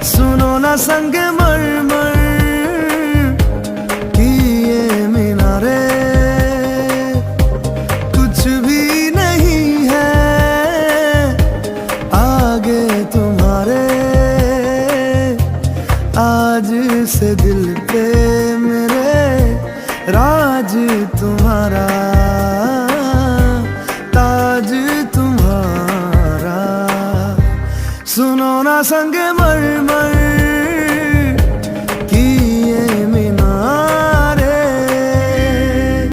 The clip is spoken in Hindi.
सुनो ना संग मरमर की ये मीनारे, कुछ भी नहीं है आगे तुम्हारे। आज से दिल पे मेरे राज तुम्हारा, ताज तुम्हारा। सुनो ना संग मरमर